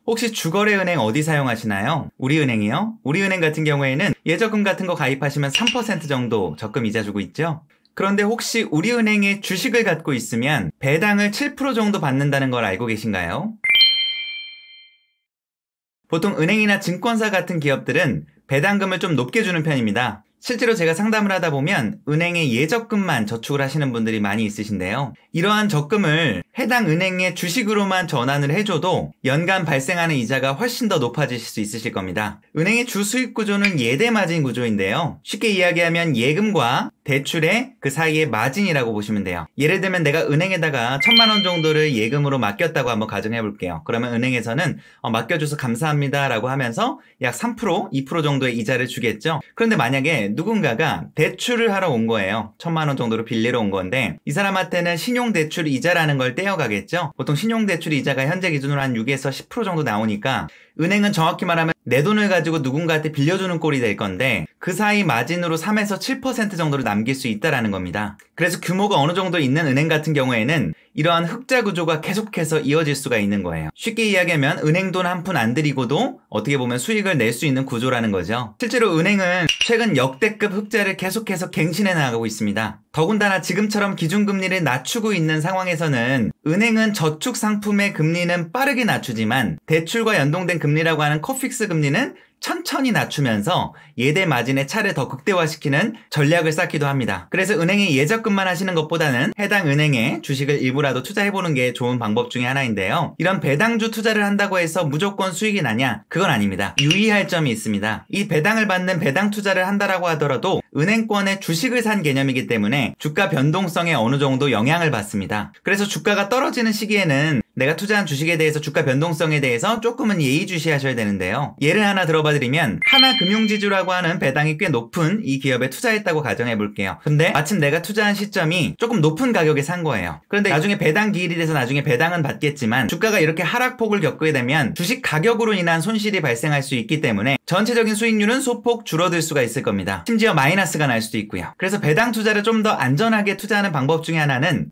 혹시 주거래은행 어디 사용하시나요? 우리은행이요? 우리은행 같은 경우에는 예적금 같은 거 가입하시면 3% 정도 적금 이자 주고 있죠? 그런데 혹시 우리은행에 주식을 갖고 있으면 배당을 7% 정도 받는다는 걸 알고 계신가요? 보통 은행이나 증권사 같은 기업들은 배당금을 좀 높게 주는 편입니다. 실제로 제가 상담을 하다 보면 은행에 예적금만 저축을 하시는 분들이 많이 있으신데요. 이러한 적금을 해당 은행의 주식으로만 전환을 해줘도 연간 발생하는 이자가 훨씬 더 높아지실 수 있으실 겁니다. 은행의 주 수익 구조는 예대 마진 구조인데요. 쉽게 이야기하면 예금과 대출의 그 사이의 마진이라고 보시면 돼요. 예를 들면 내가 은행에다가 1,000만 원 정도를 예금으로 맡겼다고 한번 가정해 볼게요. 그러면 은행에서는 맡겨줘서 감사합니다 라고 하면서 약 3%, 2% 정도의 이자를 주겠죠. 그런데 만약에 누군가가 대출을 하러 온 거예요. 1,000만 원 정도로 빌리러 온 건데 이 사람한테는 신용대출 이자라는 걸 떼어가겠죠. 보통 신용대출 이자가 현재 기준으로 한 6에서 10% 정도 나오니까 은행은 정확히 말하면 내 돈을 가지고 누군가한테 빌려주는 꼴이 될 건데 그 사이 마진으로 3에서 7% 정도를 남길 수 있다라는 겁니다. 그래서 규모가 어느 정도 있는 은행 같은 경우에는 이러한 흑자 구조가 계속해서 이어질 수가 있는 거예요. 쉽게 이야기하면 은행 돈 한 푼 안 들이고도 어떻게 보면 수익을 낼 수 있는 구조라는 거죠. 실제로 은행은 최근 역대급 흑자를 계속해서 갱신해 나가고 있습니다. 더군다나 지금처럼 기준금리를 낮추고 있는 상황에서는 은행은 저축 상품의 금리는 빠르게 낮추지만 대출과 연동된 금리라고 하는 코픽스 금리는 천천히 낮추면서 예대 마진의 차를 더 극대화시키는 전략을 쌓기도 합니다. 그래서 은행에 예적금만 하시는 것보다는 해당 은행에 주식을 일부라도 투자해보는 게 좋은 방법 중에 하나인데요. 이런 배당주 투자를 한다고 해서 무조건 수익이 나냐? 그건 아닙니다. 유의할 점이 있습니다. 이 배당을 받는 배당 투자를 한다라고 하더라도 은행권의 주식을 산 개념이기 때문에 주가 변동성에 어느 정도 영향을 받습니다. 그래서 주가가 떨어지는 시기에는 내가 투자한 주식에 대해서 주가 변동성에 대해서 조금은 예의주시하셔야 되는데요. 예를 하나 들어봐드리면 하나금융지주라고 하는 배당이 꽤 높은 이 기업에 투자했다고 가정해볼게요. 근데 마침 내가 투자한 시점이 조금 높은 가격에 산 거예요. 그런데 나중에 배당 기일이 돼서 나중에 배당은 받겠지만 주가가 이렇게 하락폭을 겪게 되면 주식 가격으로 인한 손실이 발생할 수 있기 때문에 전체적인 수익률은 소폭 줄어들 수가 있을 겁니다. 심지어 마이너스가 날 수도 있고요. 그래서 배당 투자를 좀 더 안전하게 투자하는 방법 중에 하나는